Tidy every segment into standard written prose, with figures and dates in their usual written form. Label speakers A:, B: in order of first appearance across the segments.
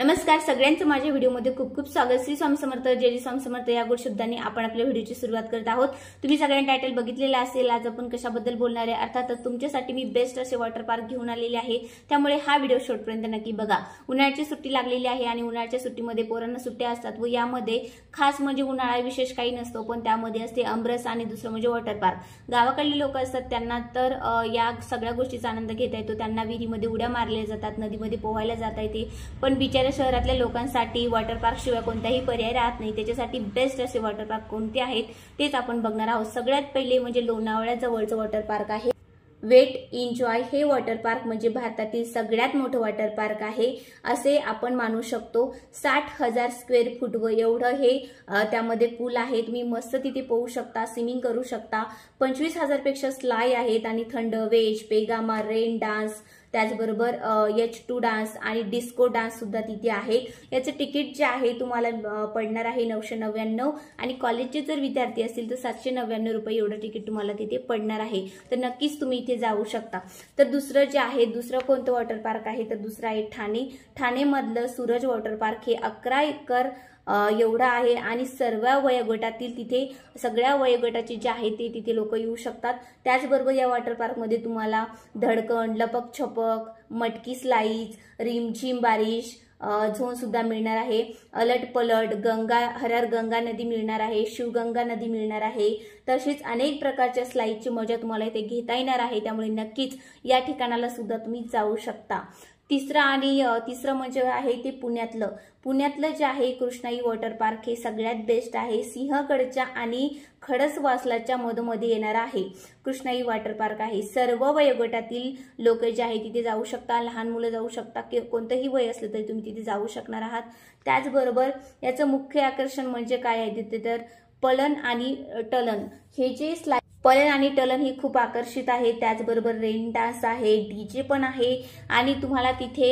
A: नमस्कार सगळ्यांचं माझ्या व्हिडिओमध्ये खूप खूप स्वागत। श्री स्वामी समर्थ, जय स्वामी समर्थ या गोड शब्दांनी आपण आपल्या व्हिडिओची सुरुवात करत आहोत। तुम्ही सगळ्यांनी टायटल बघितलेला असेल। आज आपण कशाबद्दल बोलणार आहे, अर्थातच तुमच्यासाठी मी बेस्ट असे वॉटर पार्क घेऊन आलेले आहे, त्यामुळे हा व्हिडिओ शेवटपर्यंत नक्की बघा। उन्हाळ्याची सुट्टी लागलेली आहे आणि उन्हाळ्याच्या सुट्टीमध्ये पोरांना सुट्ट्या असतात व यामध्ये खास म्हणजे उन्हाळा विशेष काही नसतो, पण त्यामध्ये असते आमरस आणि दुसरं म्हणजे वॉटर पार्क। गावाकडली लोक असतात त्यांना तर या सगळ्या गोष्टीचा आनंद घेता येतो। त्यांना विहिरीमध्ये उड्या मारल्या जातात, नदीमध्ये पोहायला जाता येते, पण बिचाऱ्या शहरातल्या लोकांसाठी वॉटर पार्क शिवाय कोणताही पर्याय राहत नाही। त्याच्यासाठी बेस्ट असे वॉटर पार्क कोणते आहेत तेच आपण बघणार आहोत। सगळ्यात पहिले म्हणजे लोणावळ्या जवळचं वॉटर पार्क आहे वेट एन्जॉय। हे वॉटर पार्क म्हणजे भारतातील सगळ्यात मोठं वॉटर पार्क आहे असे आपण मानू शकतो। 60,000 स्क्वेअर फूट व एवढं हे त्यामध्ये पूल आहे। तुम्ही मस्त तिथे पोहू शकता, स्विमिंग करू शकता। 25,000 पेक्षा स्लाय आहेत आणि थंड वेज, पेगामा, रेन डान्स, त्याचबरोबर H2 डान्स आणि डिस्को डान्स सुद्धा तिथे आहे। याचं तिकीट जे आहे तुम्हाला पडणार आहे 999 आणि कॉलेजचे जर विद्यार्थी असतील तर 799 रुपये एवढं तिकीट तुम्हाला तिथे पडणार आहे। तर नक्कीच तुम्ही इथे जाऊ शकता। तर दुसरं जे आहे, दुसरं कोणतं वॉटर पार्क आहे तर दुसरं आहे ठाणे मधलं सूरज वॉटर पार्क। हे 11 एकर एवढा आहे आणि सर्व वयोगटातील तिथे सगळ्या वयोगटाचे जे आहे ते तिथे लोक येऊ शकतात। त्याचबरोबर या वॉटर पार्क मध्ये तुम्हाला धडकण, लपक छपक, मटकी स्लाइड, रिमझिम बारिश झोन सुद्धा मिळणार आहे। अलट पलट, हरर गंगा नदी मिळणार आहे, शिवगंगा नदी मिळणार आहे। तसेच अनेक प्रकारच्या स्लाइडची मजा तुम्हाला इथे घेता येणार आहे, त्यामुळे नक्कीच या ठिकाणाला सुद्धा तुम्ही जाऊ शकता। तिसरं म्हणजे आहे ते पुण्यातलं जे आहे कृष्णाई वॉटर पार्क। हे सगळ्यात बेस्ट आहे। सिंहगडच्या आणि खडसवासलाच्या मधोमध येणार आहे कृष्णाई वॉटर पार्क आहे। सर्व वयोगटातील लोक जे आहे तिथे जाऊ शकता, लहान मुलं जाऊ शकता, कोणतंही वय असलं तरी तुम्ही तिथे जाऊ शकणार आहात। त्याचबरोबर याचं मुख्य आकर्षण म्हणजे काय आहे तिथे तर पलन आणि टलन। हे जे पलन आणि टलन ही खूप आकर्षित आहे। त्याचबरोबर रेन डान्स आहे, डीजे पण आहे आणि तुम्हाला तिथे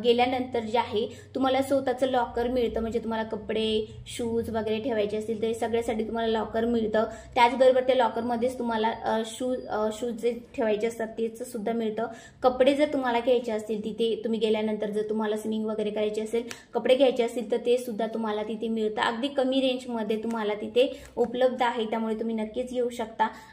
A: गेल्यानंतर जे आहे तुम्हाला स्वतःचं लॉकर मिळतं, म्हणजे तुम्हाला कपडे, शूज वगैरे ठेवायचे असतील तर सगळ्यासाठी तुम्हाला लॉकर मिळतं। त्याचबरोबर त्या लॉकरमध्येच तुम्हाला शूज जे ठेवायचे असतात तेच सुद्धा मिळतं। कपडे जर तुम्हाला घ्यायचे असतील तिथे तुम्ही गेल्यानंतर, जर तुम्हाला स्विमिंग वगैरे करायची असेल, कपडे घ्यायचे असतील तर ते सुद्धा तुम्हाला तिथे मिळतं। अगदी कमी रेंजमध्ये तुम्हाला तिथे उपलब्ध आहे, त्यामुळे तुम्ही नक्कीच येऊ शकता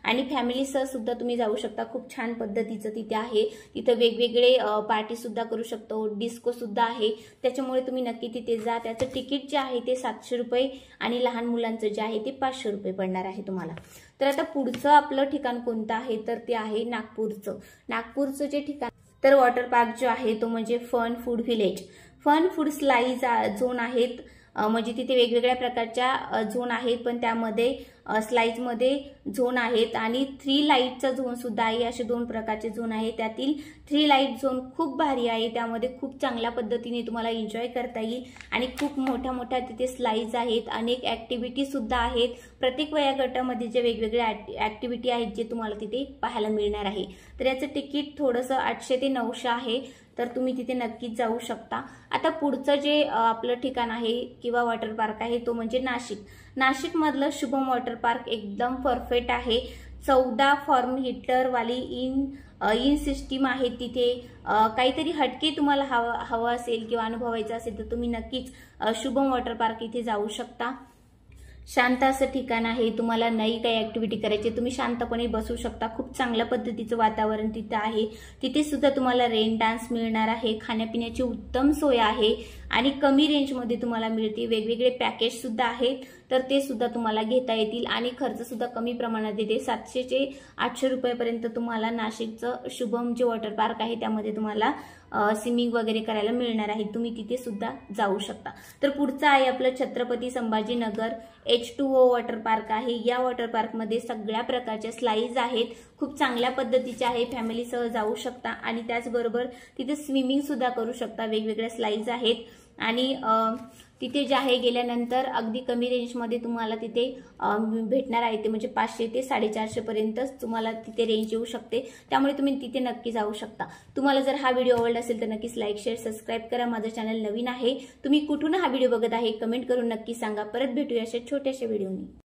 A: आणि फॅमिलीसह सुद्धा तुम्ही जाऊ शकता। खूप छान पद्धतीचं तिथे आहे। तिथे वेगवेगळे पार्टी सुद्धा करू शकतो, डिस्को सुद्धा आहे, त्याच्यामुळे तुम्ही नक्की तिथे जा। त्याचं तिकीट जे आहे ते 700 रुपये आणि लहान मुलांचं जे आहे ते 500 रुपये पडणार आहे तुम्हाला। तर आता पुढचं आपलं ठिकाण कोणतं आहे तर ते आहे नागपूरचं जे ठिकाण तर वॉटर पार्क जो आहे तो म्हणजे fun food village. Fun food slide zone आहेत, म्हणजे तिथे वेगवेगळ्या प्रकारच्या झोन आहेत, पण त्यामध्ये स्लाइड मध्ये झोन आहेत आणि 3 लाईटचा झोन सुद्धा आहे। असे 2 प्रकारचे झोन आहेत, त्यातील 3 लाईट झोन खूप भारी आहे। त्यामध्ये खूप चांगल्या पद्धतीने तुम्हाला एन्जॉय करता येईल आणि खूप मोठ्या तिथे स्लाइड्स आहेत, अनेक ऍक्टिव्हिटी सुद्धा आहेत। प्रत्येक वयोगटामध्ये जे वेगवेगळे ऍक्टिव्हिटी आहेत जे तुम्हाला तिथे पाहायला मिळणार आहे। तर याचं तिकीट थोडंसं 800 ते 900 आहे, तर तुम्ही तिथे नक्कीच जाऊ शकता। आता पुढचं जे आपलं ठिकाण आहे किंवा वॉटर पार्क आहे तो म्हणजे नाशिक मधलं शुभम वॉटर पार्क एकदम परफेक्ट आहे। 14 फॉर्म हीटर वाली इन सिस्टीम आहे तिथे। काहीतरी हटके तुम्हाला हवं असेल किंवा अनुभवायचं असेल तर तुम्ही नक्कीच शुभम वॉटर पार्क इथे जाऊ शकता। शांत असं ठिकाण आहे, तुम्हाला नाही काही ऍक्टिव्हिटी करायची, तुम्ही शांतपणे बसू शकता। खूप चांगल्या पद्धतीचं वातावरण तिथे आहे। तिथे सुद्धा तुम्हाला रेन डान्स मिळणार आहे, खाण्यापिण्याची उत्तम सोय आहे आणि कमी रेंजमध्ये तुम्हाला मिळते। वेगवेगळे पॅकेज सुद्धा आहेत, तर ते सुद्धा तुम्हाला घेता येतील आणि खर्च सुद्धा कमी प्रमाणात येते। 700 ते 800 रुपयापर्यंत तुम्हाला नाशिकचं शुभम जे वॉटर पार्क आहे त्यामध्ये तुम्हाला स्विमिंग वगैरे करायला मिळणार आहे, तुम्ही तिथे सुद्धा जाऊ शकता। तर पुढचं आहे आपलं Chhatrapati Sambhajinagar H2O water park आहे। या वॉटर पार्क मध्ये सगळ्या प्रकारच्या स्लाइड्स आहेत, खूप चांगल्या पद्धतीचे आहे, फॅमिलीसह जाऊ शकता आणि त्याचबरोबर तिथे स्विमिंग सुद्धा करू शकता। वेगवेगळ्या स्लाइड्स आहेत आणि तिथे जे आहे गेल्यानंतर अगदी कमी रेंजमध्ये तुम्हाला तिथे भेटणार आहे, ते म्हणजे 500 ते 450 पर्यंत तुम्हाला तिथे रेंज येऊ शकते, त्यामुळे तुम्ही तिथे नक्की जाऊ शकता। तुम्हाला जर हा व्हिडिओ आवडला असेल तर नक्कीच लाईक, शेअर, सबस्क्राईब करा। माझं चॅनल नवीन आहे, तुम्ही कुठून हा व्हिडिओ बघत आहे कमेंट करून नक्की सांगा। परत भेटूया अशा छोट्याशा व्हिडिओनी।